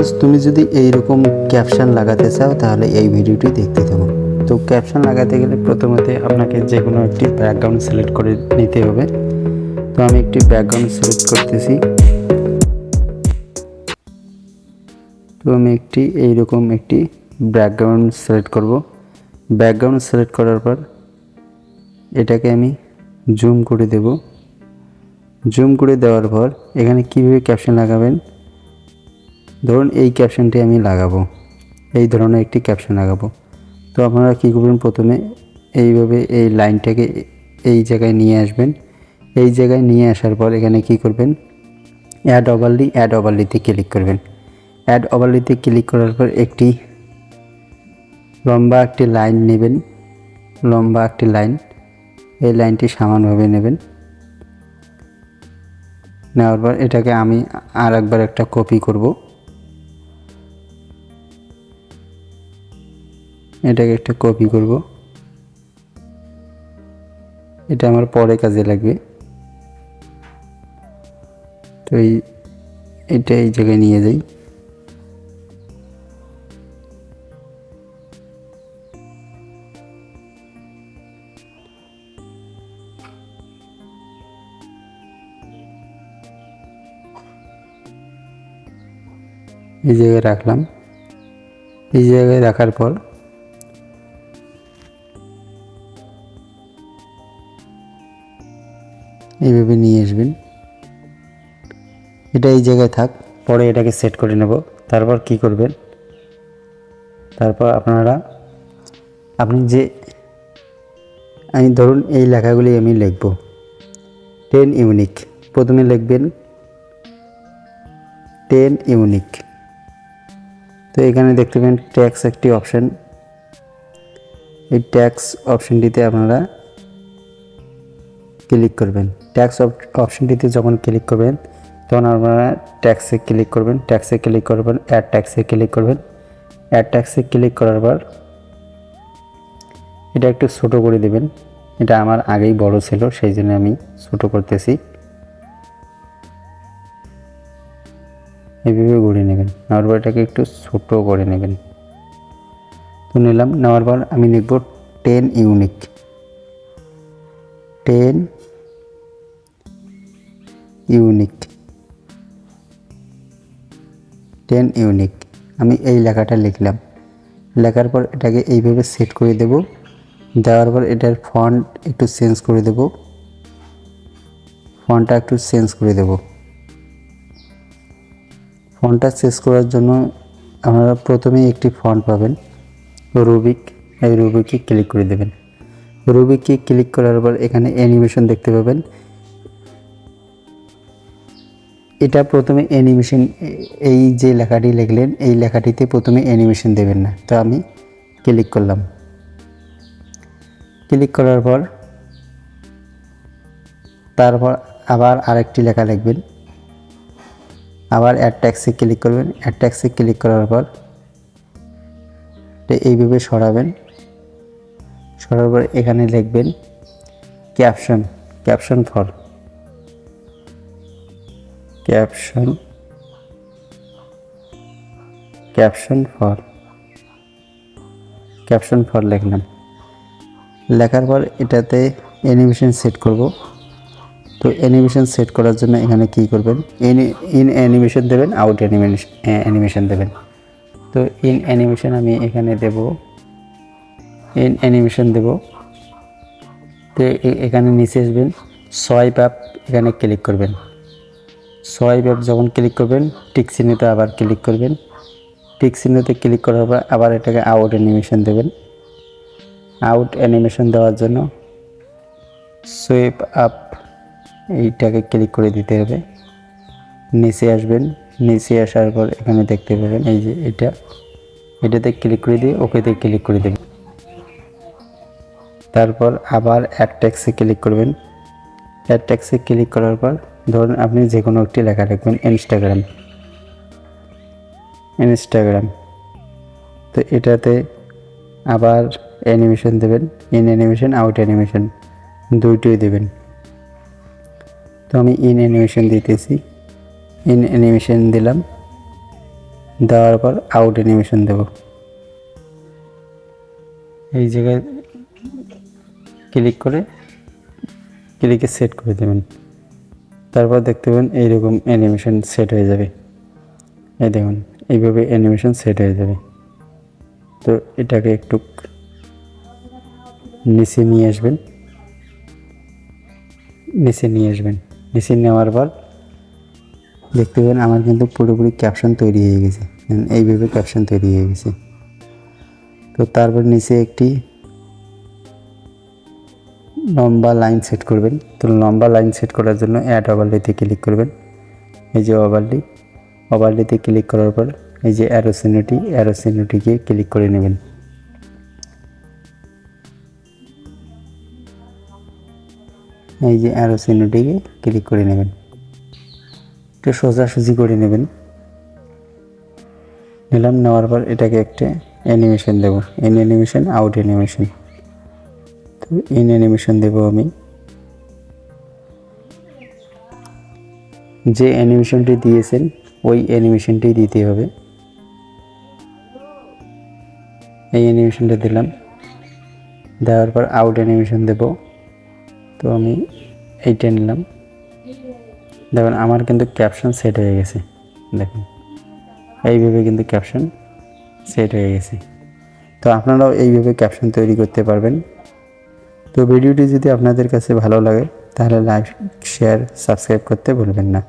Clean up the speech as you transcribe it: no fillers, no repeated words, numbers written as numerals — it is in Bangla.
ভিউয়ার্স, তুমি যদি এইরকম ক্যাপশন লাগাতে চাও তাহলে এই ভিডিওটি দেখতে থাকো। তো ক্যাপশন লাগাতে গেলে প্রথমে আপনাকে যে কোনো একটি ব্যাকগ্রাউন্ড সিলেক্ট করে নিতে হবে। তো আমি একটি ব্যাকগ্রাউন্ড সিলেক্ট করতেছি। তো আমি এইরকম একটি ব্যাকগ্রাউন্ড সিলেক্ট করব। ব্যাকগ্রাউন্ড সিলেক্ট করার পর এটাকে আমি জুম করে দেব। জুম করে দেওয়ার পর এখানে কিভাবে ক্যাপশন লাগাবেন, ধরুন এই ক্যাপশনটি আমি লাগাবো, এই ধরনের একটি ক্যাপশন লাগাবো। তো আপনারা কী করবেন, প্রথমে এইভাবে এই লাইনটাকে এই জায়গায় নিয়ে আসবেন। এই জায়গায় নিয়ে আসার পর এখানে কি করবেন, অ্যাড ওভারলিতে ক্লিক করবেন। অ্যাড ওভারলিতে ক্লিক করার পর একটি লম্বা একটি লাইন নেবেন, লম্বা একটি লাইন, এই লাইনটি সমানভাবে নেবেন। নেওয়ার পর এটাকে আমি আর একবার একটা কপি করব। এটাকে একটা কপি করব, এটা আমার পরে কাজে লাগবে। তো এটা এই জায়গায় নিয়ে যাই। এই জায়গায় রাখলাম। এই জায়গায় রাখার পর এইভাবে নিয়ে আসবেন। এটা এই জায়গায় থাক, পরে এটাকে সেট করে নেব। তারপর কি করবেন, তারপর আপনি আমি ধরুন এই লেখাগুলি আমি লিখব 10 ইউনিক। প্রথমে লিখবেন 10 ইউনিক। তো এখানে দেখতে পাবেন ট্যাক্স একটি অপশন। এই ট্যাক্স অপশনটিতে আপনারা ক্লিক করবেন। ট্যাক্স অপশনটিতে যখন ক্লিক করবেন তখন আপনারা ট্যাক্সে ক্লিক করবেন। ট্যাক্সে ক্লিক করবেন, অ্যাড ট্যাক্সে ক্লিক করবেন। অ্যাড ট্যাক্সে ক্লিক করার পর এটা একটু ছোট করে দেবেন। এটা আমার আগেই বড় ছিল, সেই জন্য আমি ছোট করতেছি। এইভাবে ঘুরে নেবেন, নেওয়ার পর এটাকে একটু ছোট করে নেবেন। তো নিলাম, নেওয়ার পর আমি লিখব 10 ইউনিক। 10 unique, 10 unique. আমি এই লেখাটা লিখলাম। লেখার পর এটাকে এইভাবে সেট করে দেব। দেওয়ার পর এটার ফন্ট একটু চেঞ্জ করে দেব। ফন্টটা একটু চেঞ্জ করে দেব। ফন্টটা চেঞ্জ করার জন্য আপনারা প্রথমেই একটি ফন্ট পাবেন, রুবিক। এই রুবিকে ক্লিক করে দেবেন। রুবিকে ক্লিক করার পর এখানে অ্যানিমেশন দেখতে পাবেন। এটা প্রথমে অ্যানিমেশন, এই যে লেখাটি লিখলেন এই লেখাটিতে প্রথমে অ্যানিমেশন দেবেন না। তো আমি ক্লিক করলাম। ক্লিক করার পর তারপর আবার আরেকটি লেখা লিখবেন। আবার অ্যাড ট্যাক্সে ক্লিক করবেন। অ্যাড ট্যাক্সে ক্লিক করার পর এইভাবে সরাবেন। সরার পর এখানে লিখবেন caption, caption for, caption, caption for, caption for লিখলাম। লেখার পর এটাতে অ্যানিমেশন সেট করব। তো অ্যানিমেশন সেট করার জন্য এখানে কি করবেন, ইন অ্যানিমেশন দেবেন, আউট অ্যানিমেশন দেবেন। তো ইন অ্যানিমেশন আমি এখানে দেব, ইন অ্যানিমেশন দেব। তো এখানে নিচে আসবেন, সোয়াইপ আপ, এখানে ক্লিক করবেন। সোয়াইপ আপ যখন ক্লিক করবেন টিক চিহ্নতে আবার ক্লিক করবেন। টিক চিহ্নতে ক্লিক করার পর আবার এটাকে আউট অ্যানিমেশন দেবেন। আউট অ্যানিমেশন দেওয়ার জন্য সোয়াইপ আপ এইটাকে ক্লিক করে দিতে হবে। নিচে আসবেন, নিচে আসার পর এখানে দেখতে পাবেন এই যে এটাতে ক্লিক করে দিয়ে ওকেতে ক্লিক করে দেবেন। তারপর আবার অ্যাড ট্যাক্সে ক্লিক করবেন। অ্যাড ট্যাক্সে ক্লিক করার পর ধরুন আপনি যে কোনো একটি লেখা লিখবেন, ইনস্টাগ্রাম, ইনস্টাগ্রাম। তো এটাতে আবার অ্যানিমেশন দেবেন, ইন অ্যানিমেশন, আউট অ্যানিমেশন দুইটোই দেবেন। তো আমি ইন অ্যানিমেশন দিতেছি, ইন অ্যানিমেশন দিলাম। দেওয়ার পর আউট অ্যানিমেশন দেব। এই জায়গায় ক্লিকে সেট করে দেবেন। তারপর দেখতে পাবেন এইরকম অ্যানিমেশন সেট হয়ে যাবে। এই দেখুন এইভাবে অ্যানিমেশন সেট হয়ে যাবে। তো এটাকে একটু নিচে নিয়ে আসবেন। নিচে নেওয়ার পর দেখতে পাবেন আমার কিন্তু পুরোপুরি ক্যাপশন তৈরি হয়ে গেছে। এইভাবে ক্যাপশন তৈরি হয়ে গেছে। তো তারপর নিচে একটি লম্বা লাইন সেট করবেন। তো লম্বা লাইন সেট করার জন্য অ্যাড ওভারলেতে ক্লিক করবেন। এই যে ওভারলেতে ক্লিক করার পর এই যে অ্যারো চিহ্নটিকে ক্লিক করে নেবেন। এই যে অ্যারো চিহ্নটিকে ক্লিক করে নেবেন, একটু সোজাসুজি করে নেবেন। নেওয়ার পর এটাকে একটা অ্যানিমেশন দেব, ইন অ্যানিমেশন আউট অ্যানিমেশন। তো ইন অ্যানিমেশন দেব আমি। যে অ্যানিমেশনটি দিয়েছেন ওই অ্যানিমেশনটি দিতে হবে। এই অ্যানিমেশনটা দিলাম, দেওয়ার পর আউট অ্যানিমেশন দেব। তো আমি এইটা নিলাম। দেখুন আমার কিন্তু ক্যাপশন সেট হয়ে গেছে। দেখুন এইভাবে কিন্তু ক্যাপশন সেট হয়ে গেছে। তো আপনারাও এইভাবে ক্যাপশন তৈরি করতে পারবেন। তো ভিডিওটি যদি আপনাদের কাছে ভালো লাগে তাহলে লাইক, শেয়ার, সাবস্ক্রাইব করতে ভুলবেন না।